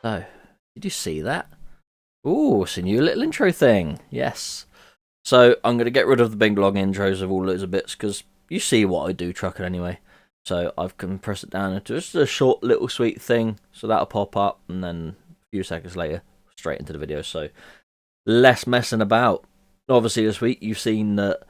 So, did you see that? Ooh, it's a new little intro thing. Yes. So, I'm going to get rid of the big long intros of all those bits because you see what I do trucking anyway. So, I've compressed it down into just a short little sweet thing. So, that'll pop up and then a few seconds later, straight into the video. So, less messing about. Obviously, this week you've seen that.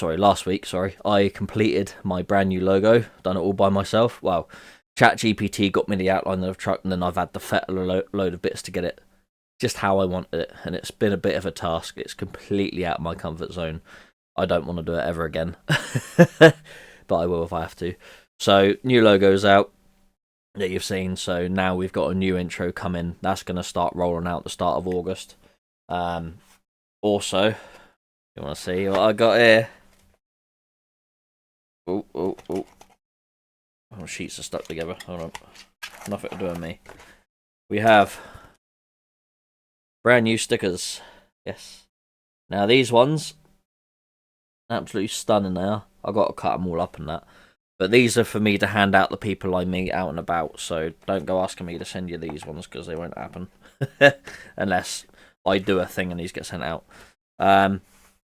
Last week, I completed my brand new logo. Done it all by myself. Well, ChatGPT got me the outline of the truck, and then I've had to fettle a load of bits to get it just how I wanted it, and it's been a bit of a task. It's completely out of my comfort zone. I don't want to do it ever again, but I will if I have to. So, new logo's out that you've seen. So now we've got a new intro coming. That's going to start rolling out the start of August. Also, you want to see what I got here? Oh. Sheets are stuck together. Hold on. Nothing to do with me. We have brand new stickers. Yes. Now these ones, absolutely stunning now. I've got to cut them all up and that. But these are for me to hand out to people I meet out and about. So don't go asking me to send you these ones because they won't happen. Unless I do a thing and these get sent out.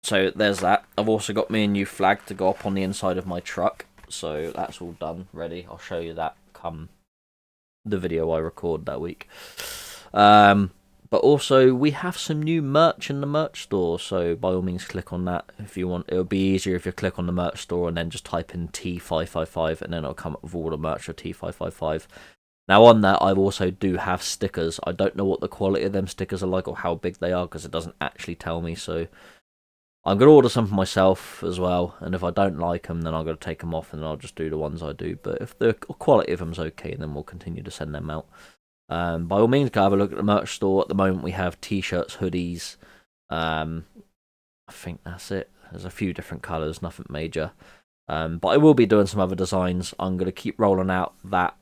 So there's that. I've also got me a new flag to go up on the inside of my truck. So that's all done, ready. I'll show you that come the video I record that week. But also we have some new merch in the merch store. So by all means click on that if you want. It'll be easier if you click on the merch store and then just type in T555 and then it'll come up with all the merch of T555. Now on that I also do have stickers. I don't know what the quality of them stickers are like or how big they are because it doesn't actually tell me. So I'm going to order some for myself as well, and if I don't like them, then I'm going to take them off, and then I'll just do the ones I do. But if the quality of them's okay, then we'll continue to send them out. By all means, go have a look at the merch store. At the moment, we have t-shirts, hoodies. I think that's it. There's a few different colours, nothing major. But I will be doing some other designs. I'm going to keep rolling out that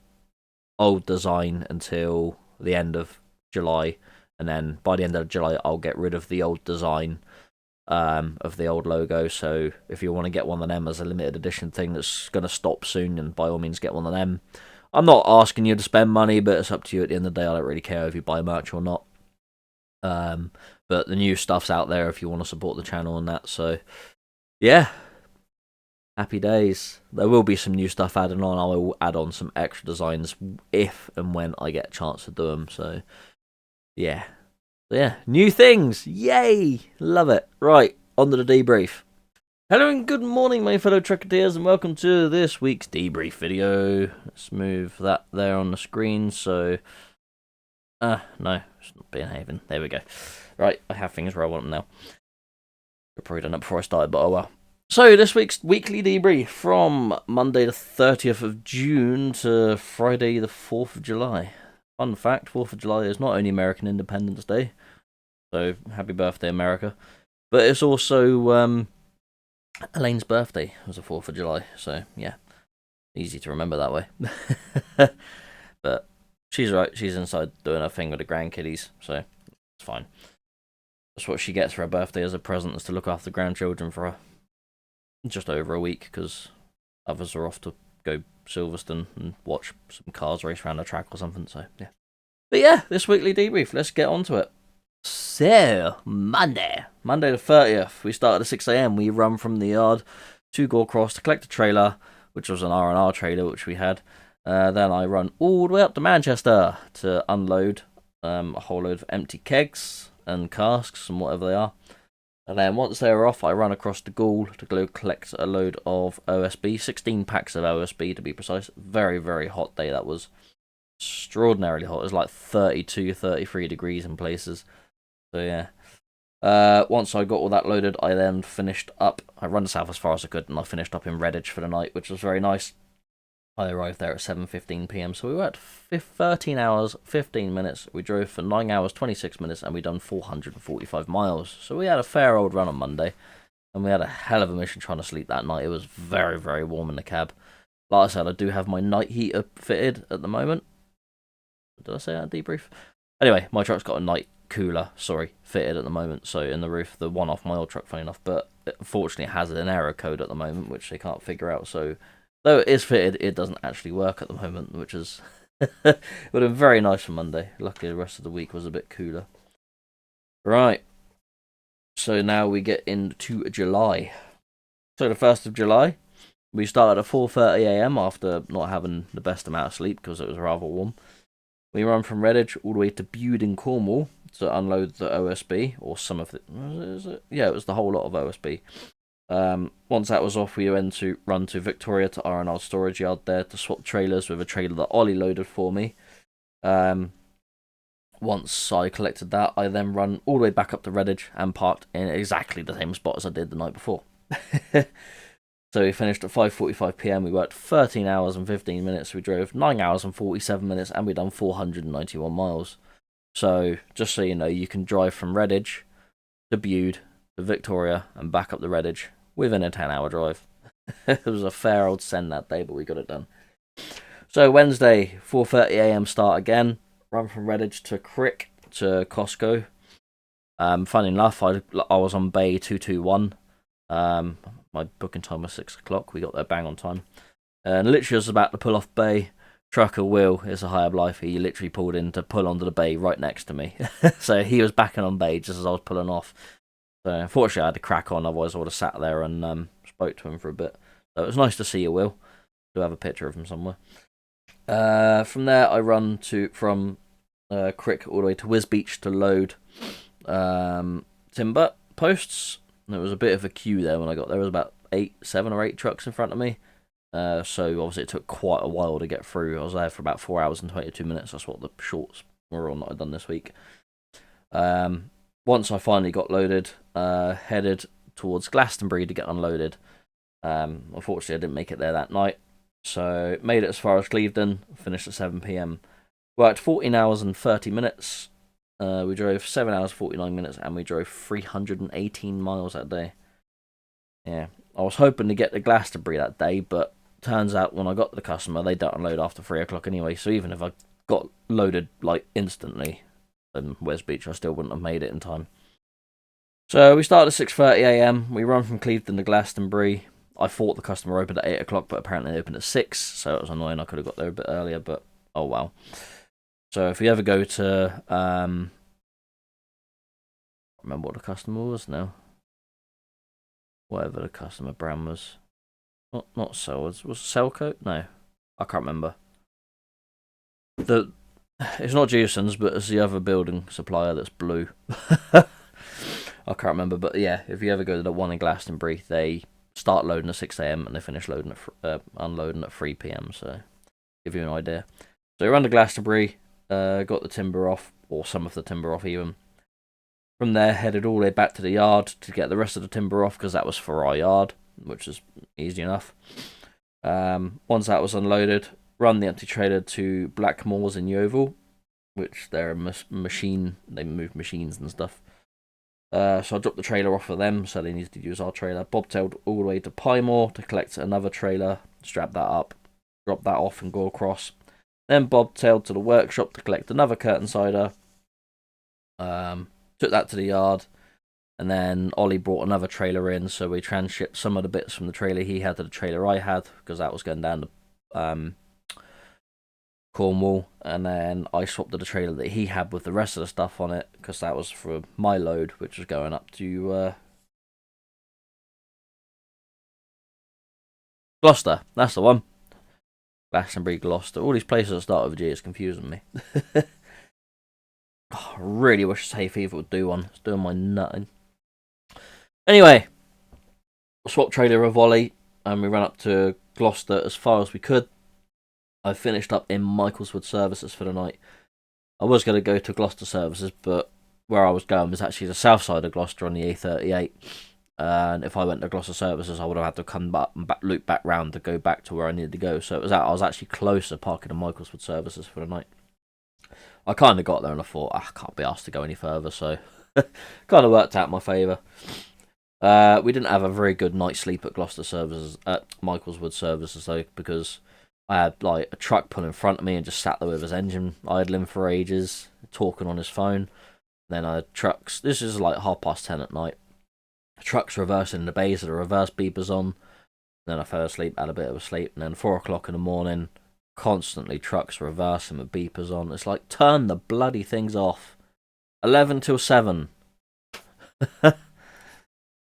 old design until the end of July, and then by the end of July, I'll get rid of the old design of the old logo. So if you want to get one of them as a limited edition thing that's going to stop soon, then by all means get one of them. I'm not asking you to spend money, but it's up to you at the end of the day. I don't really care if you buy merch or not. But the new stuff's out there if you want to support the channel and that. So yeah, happy days. There will be some new stuff added on. I will add on some extra designs if and when I get a chance to do them. So yeah, new things. Yay! Love it. Right, on to the debrief. Hello and good morning, my fellow trucketeers, and welcome to this week's debrief video. Let's move that there on the screen. So, no, it's not behaving. There we go. Right, I have things where I want them now. I've probably done that before I started, but oh well. So, this week's weekly debrief from Monday the 30th of June to Friday the 4th of July. Fun fact, 4th of July is not only American Independence Day, so happy birthday America, but it's also Elaine's birthday was the 4th of July, so yeah, easy to remember that way. But she's right, she's inside doing her thing with the grandkiddies, so it's fine. That's what she gets for her birthday as a present, is to look after grandchildren for her. Just over a week, because others are off to go Silverstone and watch some cars race around the track or something, so yeah. But yeah, this weekly debrief, let's get on to it. So, Monday the 30th, we started at 6 AM, we run from the yard to Gore Cross to collect a trailer, which was an R&R trailer, which we had. Then I run all the way up to Manchester to unload a whole load of empty kegs and casks and whatever they are. And then once they're off, I run across to Gaul to go collect a load of OSB, 16 packs of OSB to be precise. Very, very hot day that was. Extraordinarily hot. It was like 32, 33 degrees in places. So yeah. Once I got all that loaded, I then finished up. I run south as far as I could, and I finished up in Redditch for the night, which was very nice. I arrived there at 7:15 PM, so we were at 13 hours, 15 minutes. We drove for 9 hours, 26 minutes, and we done 445 miles. So we had a fair old run on Monday, and we had a hell of a mission trying to sleep that night. It was very, very warm in the cab. Like I said, I do have my night heater fitted at the moment. Did I say that debrief? Anyway, my truck's got a night cooler, fitted at the moment, so in the roof, the one off my old truck, funny enough, but unfortunately it has an error code at the moment, which they can't figure out, so though it is fitted, it doesn't actually work at the moment, which is It would have been very nice for Monday. Luckily, the rest of the week was a bit cooler. Right. So now we get into July. So the 1st of July, we started at 4:30 a.m. after not having the best amount of sleep because it was rather warm. We run from Redditch all the way to Bude in Cornwall to unload the OSB, or some of it. Was it? Yeah, it was the whole lot of OSB. Once that was off, we went to run to Victoria to R&R storage yard there to swap trailers with a trailer that Ollie loaded for me. Once I collected that, I then run all the way back up to Redditch and parked in exactly the same spot as I did the night before. So we finished at 5:45 p.m. We worked 13 hours and 15 minutes. We drove 9 hours and 47 minutes, and we done 491 miles. So just so you know, you can drive from Redditch to Bude to Victoria and back up to Redditch within a 10-hour drive. It was a fair old send that day, but we got it done. So Wednesday, 4:30 a.m. start again. Run from Redditch to Crick to Costco. Funny enough, I was on Bay 221. My booking time was 6 o'clock. We got there bang on time. And literally was about to pull off Bay. Trucker Will is a high up life. He literally pulled in to pull onto the bay right next to me. So he was backing on Bay just as I was pulling off. So unfortunately I had to crack on, otherwise I would have sat there and spoke to him for a bit. So it was nice to see you, Will. To have a picture of him somewhere. From there I run from Crick all the way to Wiz Beach to load timber posts. There was a bit of a queue there when I got there. There was about 7 or 8 trucks in front of me. So obviously it took quite a while to get through. I was there for about 4 hours and 22 minutes. That's what the shorts were on that I'd done this week. Once I finally got loaded, headed towards Glastonbury to get unloaded. Unfortunately I didn't make it there that night. So made it as far as Clevedon, finished at 7 p.m. Worked 14 hours and 30 minutes. We drove 7 hours 49 minutes, and we drove 318 miles that day. Yeah, I was hoping to get to Glastonbury that day, but turns out when I got to the customer, they don't unload after 3 o'clock anyway. So even if I got loaded like instantly in West Beach, I still wouldn't have made it in time. So we started at 6:30 a.m. We run from Clevedon to Glastonbury. I thought the customer opened at 8 o'clock, but apparently they opened at 6, so it was annoying. I could have got there a bit earlier, but oh well. So if you ever go to, I can't remember what the customer was now. Whatever the customer brand was. Not Selwood's. Was it Selco? No. I can't remember. It's not Jewson's, but it's the other building supplier that's blue. I can't remember, but yeah, if you ever go to the one in Glastonbury, they start loading at 6 a.m. and they finish unloading at 3 p.m. So give you an idea. So we ran to Glastonbury. Got the timber off, or some of the timber off even. From there, headed all the way back to the yard to get the rest of the timber off, because that was for our yard, which is easy enough. Once that was unloaded, run the empty trailer to Blackmore's in Yeovil, which they're a machine, they move machines and stuff. So I dropped the trailer off for them, so they needed to use our trailer. Bobtailed all the way to Piemore to collect another trailer, strap that up, drop that off and go across. Then bobtailed to the workshop to collect another curtain sider. Took that to the yard, and then Ollie brought another trailer in, so we transshipped some of the bits from the trailer he had to the trailer I had, because that was going down to Cornwall, and then I swapped to the trailer that he had with the rest of the stuff on it, because that was for my load, which was going up to Gloucester. That's the one. Glastonbury, Gloucester. All these places that start with G is confusing me. I really wish Hay Fever would do one. It's doing my nutting. Anyway, swap trailer with Ollie, and we ran up to Gloucester as far as we could. I finished up in Michaelswood Services for the night. I was going to go to Gloucester Services, but where I was going was actually the south side of Gloucester on the A38. And if I went to Gloucester Services, I would have had to come back and loop back round to go back to where I needed to go. So I was actually closer parking in Michaelswood Services for the night. I kind of got there and I thought, I can't be asked to go any further, so kind of worked out in my favour. We didn't have a very good night's sleep at Gloucester Services, at Michaelswood Services though, because I had like a truck pull in front of me and just sat there with his engine idling for ages, talking on his phone. Then I had trucks. This is like 10:30 at night. Trucks reversing in the bays with the reverse beepers on. Then I fell asleep, had a bit of a sleep, and then 4 o'clock in the morning, constantly trucks reversing with beepers on. It's like, turn the bloody things off. 11 till 7.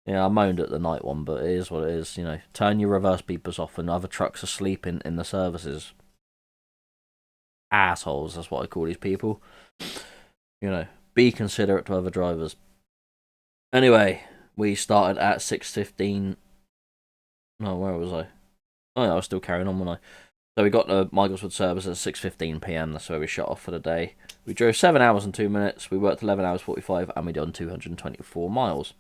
Yeah, I moaned at the night one, but it is what it is. Turn your reverse beepers off when other trucks are sleeping in the services. Assholes, that's what I call these people. Be considerate to other drivers. Anyway, we started at 6:15. No, where was I? Oh yeah, I was still carrying on, wasn't I? So we got to Michaelswood service at 6:15 p.m. That's where we shut off for the day. We drove 7 hours and 2 minutes. We worked 11 hours 45, and we done 224 miles.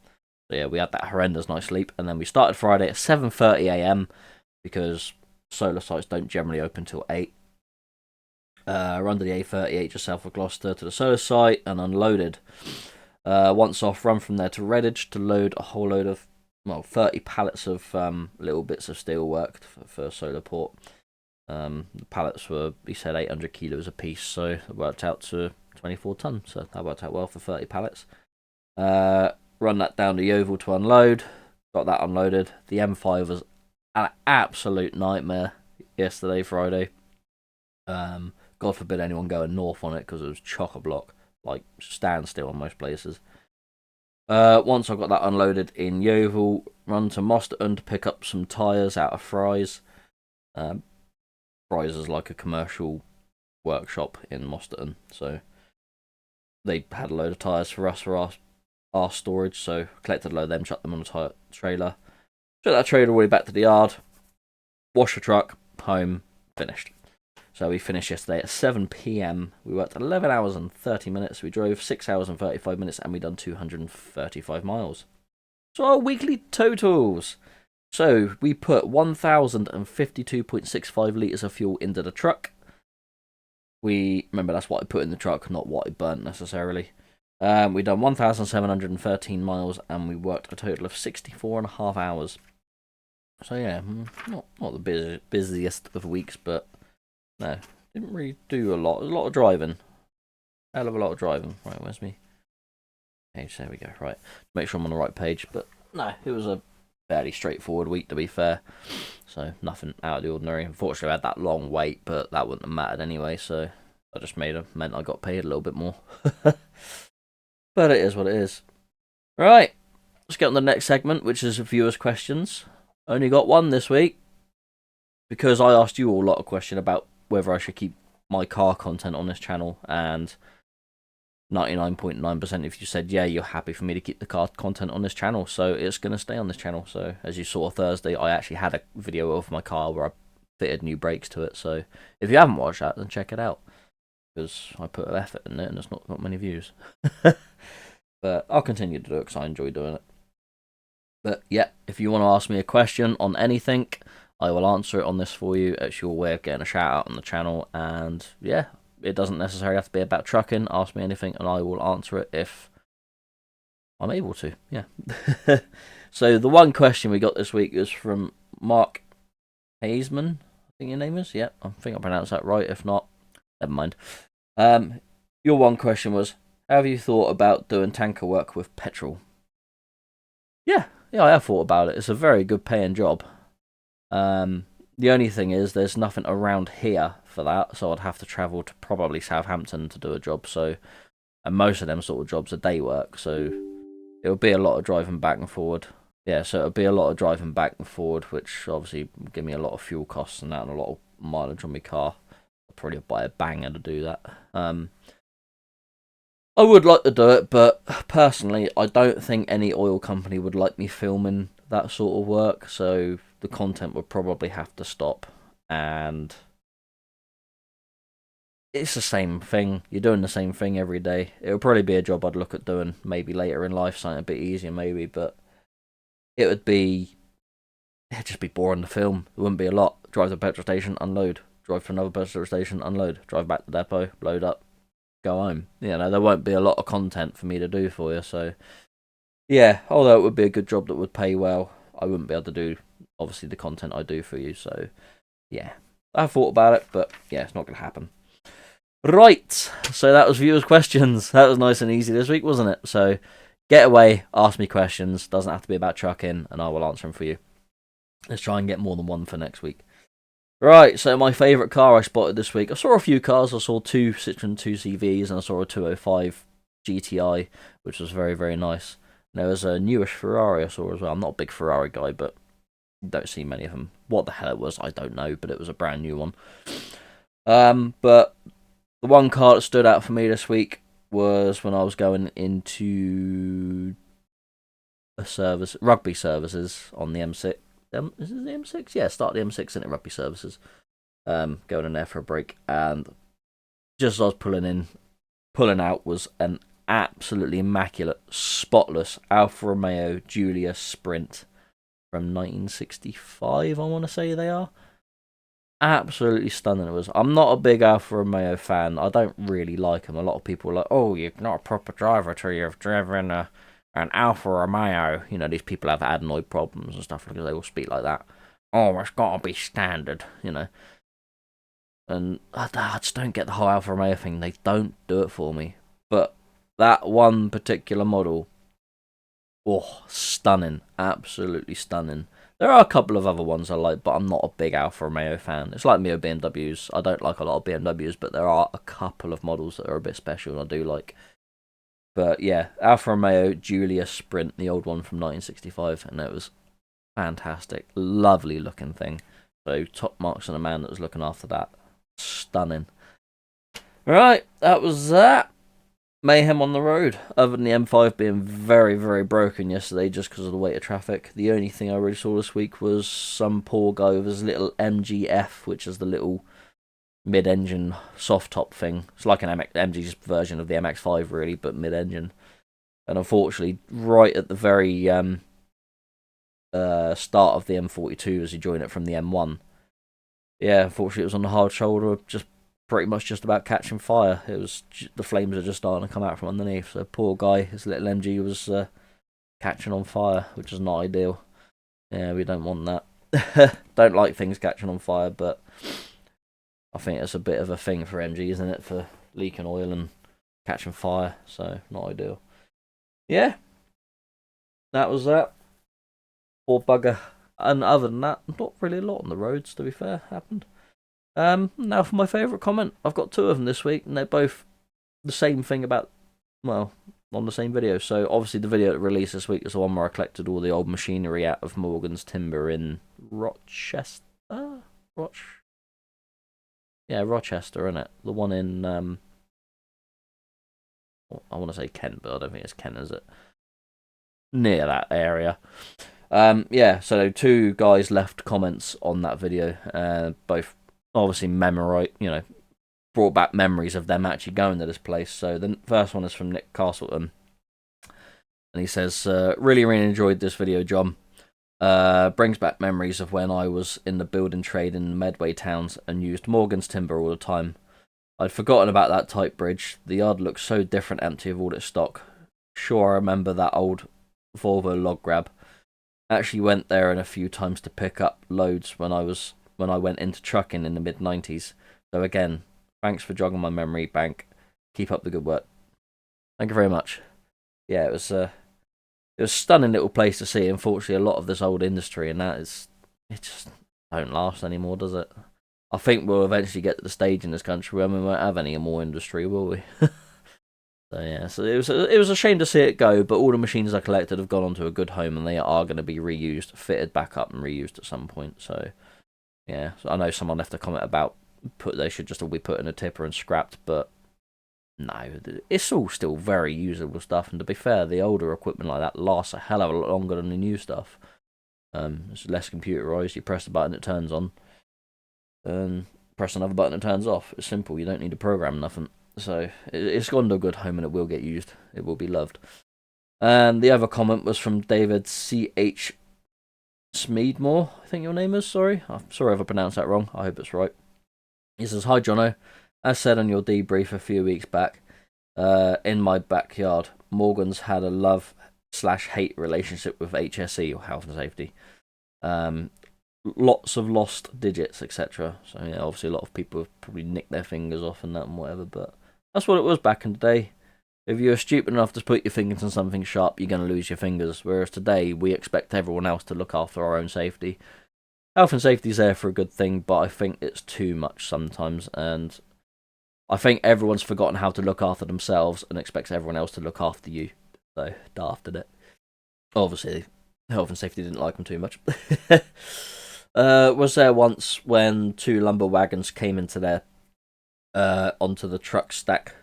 So yeah, we had that horrendous night's sleep, and then we started Friday at 7:30 a.m. because solar sites don't generally open till 8. Run to the A38 just south of Gloucester to the solar site and unloaded. Once off, run from there to Redditch to load a whole load of 30 pallets of little bits of steel work for solar port. The pallets were, he said, 800 kilos a piece, so it worked out to 24 tons. So that worked out well for 30 pallets. Run that down to Yeovil to unload. Got that unloaded. The M5 was an absolute nightmare yesterday, Friday. God forbid anyone going north on it because it was chock-a-block, like standstill in most places. Once I got that unloaded in Yeovil, run to Mosterton to pick up some tyres out of Fry's. Fry's is like a commercial workshop in Mosterton, so they had a load of tyres for us for our storage, so collected a load of them, chucked them on a trailer. Took that trailer all the way back to the yard, washed the truck, home, finished. So we finished yesterday at 7 p.m. We worked 11 hours and 30 minutes. We drove 6 hours and 35 minutes, and we done 235 miles. So our weekly totals. So we put 1,052.65 litres of fuel into the truck. Remember, that's what I put in the truck, not what I burnt necessarily. We done 1,713 miles, and we worked a total of 64.5 hours. So yeah, not the busiest of weeks, but no, didn't really do a lot. A lot of driving. Hell of a lot of driving. Right, where's me page? There we go. Right, make sure I'm on the right page. But no, it was a fairly straightforward week, to be fair. So nothing out of the ordinary. Unfortunately, I had that long wait, but that wouldn't have mattered anyway. So I just meant I got paid a little bit more. But it is what it is. Right, let's get on the next segment, which is viewers' questions. Only got one this week because I asked you all a lot of questions about whether I should keep my car content on this channel, and 99.9% if you said yeah, you're happy for me to keep the car content on this channel, so it's going to stay on this channel. So as you saw Thursday, I actually had a video of my car where I fitted new brakes to it, so if you haven't watched that, then check it out, because I put an effort in it and it's not got many views. But I'll continue to do it because I enjoy doing it. But yeah, if you want to ask me a question on anything, I will answer it on this for you. It's your way of getting a shout out on the channel, and yeah, it doesn't necessarily have to be about trucking. Ask me anything and I will answer it if I'm able to. Yeah. So the one question we got this week is from Mark Hazeman, I think your name is. Yeah, I think I pronounced that right. If not, never mind. Your one question was, have you thought about doing tanker work with petrol? Yeah, I have thought about it. It's a very good paying job. The only thing is there's nothing around here for that, so I'd have to travel to probably Southampton to do a job. So, and most of them sort of jobs are day work, so it would be a lot of driving back and forward. Yeah, so it would be a lot of driving back and forward, which obviously would give me a lot of fuel costs and that, and a lot of mileage on my car. I'd probably buy a banger to do that. I would like to do it, but personally, I don't think any oil company would like me filming that sort of work, so the content would probably have to stop. And it's the same thing. You're doing the same thing every day. It would probably be a job I'd look at doing maybe later in life, something a bit easier maybe, but it'd just be boring to film. It wouldn't be a lot. Drive to the petrol station, unload. Drive to another petrol station, unload. Drive back to the depot, load up, go home. There won't be a lot of content for me to do for you, so yeah, although it would be a good job that would pay well, I wouldn't be able to do obviously the content I do for you, so yeah, I've thought about it, but yeah, it's not going to happen. Right, so that was viewers' questions. That was nice and easy this week, wasn't it? So get away, ask me questions, doesn't have to be about trucking, and I will answer them for you. Let's try and get more than one for next week. Right, so my favourite car I spotted this week. I saw a few cars. I saw two Citroen 2CVs and I saw a 205 GTI, which was very, very nice. And there was a newish Ferrari I saw as well. I'm not a big Ferrari guy, but you don't see many of them. What the hell it was, I don't know, but it was a brand new one. But the one car that stood out for me this week was when I was going into a service, rugby services on the M6. Is it the M6? Yeah, start the M6 in rugby services. Going in there for a break, and just as I was pulling out was an absolutely immaculate, spotless Alfa Romeo Giulia Sprint from 1965. I want to say they are absolutely stunning. It was. I'm not a big Alfa Romeo fan. I don't really like them. A lot of people are like, "Oh, you're not a proper driver till you've driven an Alfa Romeo." You know, these people have adenoid problems and stuff because they all speak like that. Oh, it's got to be standard, you know. And I just don't get the whole Alfa Romeo thing. They don't do it for me. But that one particular model, oh, stunning. Absolutely stunning. There are a couple of other ones I like, but I'm not a big Alfa Romeo fan. It's like me with BMWs. I don't like a lot of BMWs, but there are a couple of models that are a bit special and I do like. But yeah, Alfa Romeo Giulia Sprint, the old one from 1965, and it was fantastic. Lovely looking thing. So top marks on a man that was looking after that. Stunning. Right, that was that. Mayhem on the road, other than the M5 being very, very broken yesterday just because of the weight of traffic. The only thing I really saw this week was some poor guy with his little MGF, which is the little mid-engine soft top thing. It's like an MG's version of the MX5 really, but mid-engine. And unfortunately, right at the very start of the M42 as he joined it from the M1, yeah, unfortunately it was on the hard shoulder, just pretty much just about catching fire. It was the flames are just starting to come out from underneath. So poor guy, his little MG was catching on fire, which is not ideal. Yeah, we don't want that. Don't like things catching on fire, but I think it's a bit of a thing for MG, isn't it, for leaking oil and catching fire. So not ideal. Yeah, that was that. Poor bugger. And other than that, not really a lot on the roads. To be fair, happened. Now for my favourite comment. I've got two of them this week, and they're both the same thing about, well, on the same video. So obviously the video that released this week is the one where I collected all the old machinery out of Morgan's Timber in Rochester? Rochester, innit? The one in, I want to say Kent, but I don't think it's Kent, is it? Near that area. So two guys left comments on that video, both obviously brought back memories of them actually going to this place. So the first one is from Nick Castleton, and he says, really enjoyed this video, John. Brings back memories of when I was in the building trade in the Medway towns and used Morgan's Timber all the time. I'd forgotten about that tight bridge. The yard looked so different, empty of all its stock. Sure, I remember that old Volvo log grab. Actually went there a few times to pick up loads when I went into trucking in the mid-90s. So again, thanks for jogging my memory bank. Keep up the good work. Thank you very much. Yeah, it was a stunning little place to see. Unfortunately, a lot of this old industry and it just don't last anymore, does it? I think we'll eventually get to the stage in this country where we won't have any more industry, will we? So it was a shame to see it go, but all the machines I collected have gone on to a good home, and they are going to be reused, fitted back up, and reused at some point. So yeah, so I know someone left a comment about they should just all be put in a tipper and scrapped, but no, it's all still very usable stuff. And to be fair, the older equipment like that lasts a hell of a lot longer than the new stuff. It's less computerized. You press the button, it turns on, and press another button, it turns off. It's simple. You don't need to program nothing. So it's gone to a good home and it will get used. It will be loved. And the other comment was from David C.H. Smeedmore, I think your name is. Sorry. I'm sorry if I pronounced that wrong. I hope it's right. He says, "Hi, Jono. As said on your debrief a few weeks back, in my backyard, Morgan's had a love/hate relationship with HSE, or Health and Safety. Lots of lost digits, etc. So yeah, obviously a lot of people have probably nicked their fingers off and that and whatever, but that's what it was back in the day. If you're stupid enough to put your fingers on something sharp, you're going to lose your fingers. Whereas today, we expect everyone else to look after our own safety. health and safety's there for a good thing, but I think it's too much sometimes, and I think everyone's forgotten how to look after themselves and expects everyone else to look after you. So, daft at it. Obviously, health and safety didn't like them too much. Was there once when 2 lumber wagons came into their onto the truck stack,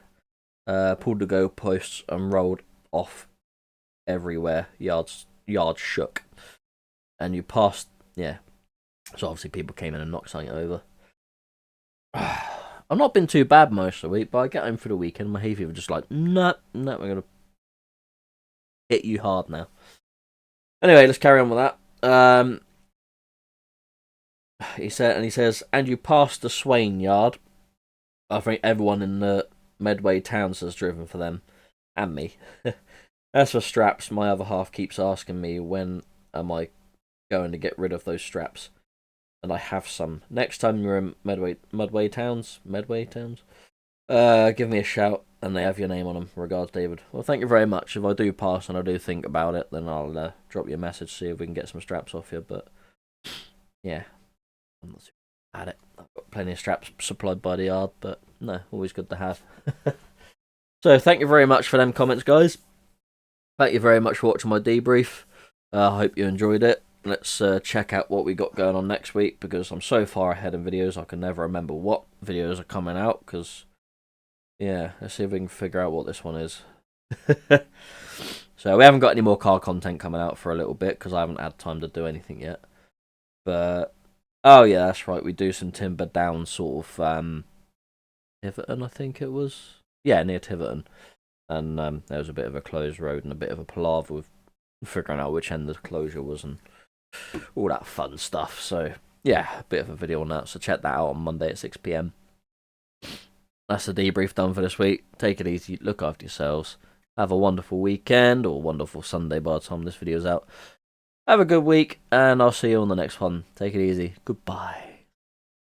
pulled the goalposts and rolled off everywhere. Yards shook, and you passed. Yeah, so obviously people came in and knocked something over. I've not been too bad most of the week, but I get home for the weekend. My hay fever just like, no, we're gonna hit you hard now. Anyway, let's carry on with that. He says, and you passed the Swain yard. I think everyone in the Medway towns has driven for them, and me. As for straps, my other half keeps asking me when am I going to get rid of those straps, and I have some. Next time you're in Medway towns, give me a shout, and they have your name on them. Regards, David. Well, thank you very much. If I do pass and I do think about it, then I'll drop you a message, see if we can get some straps off you. But yeah, I'm not super at it. I've got plenty of straps supplied by the yard, but no, always good to have. So thank you very much for them comments, guys. Thank you very much for watching my debrief. I hope you enjoyed it. Let's check out what we got going on next week, because I'm so far ahead in videos I can never remember what videos are coming out, because yeah, let's see if we can figure out what this one is. So we haven't got any more car content coming out for a little bit because I haven't had time to do anything yet. But oh yeah, that's right, we do some Timber Down sort of Tiverton, I think it was. Yeah, near Tiverton. And there was a bit of a closed road and a bit of a palaver with figuring out which end the closure was and all that fun stuff. So yeah, a bit of a video on that. So check that out on Monday at 6 PM. That's the debrief done for this week. Take it easy, look after yourselves. Have a wonderful weekend or wonderful Sunday by the time this video's out. Have a good week, and I'll see you on the next one. Take it easy. Goodbye.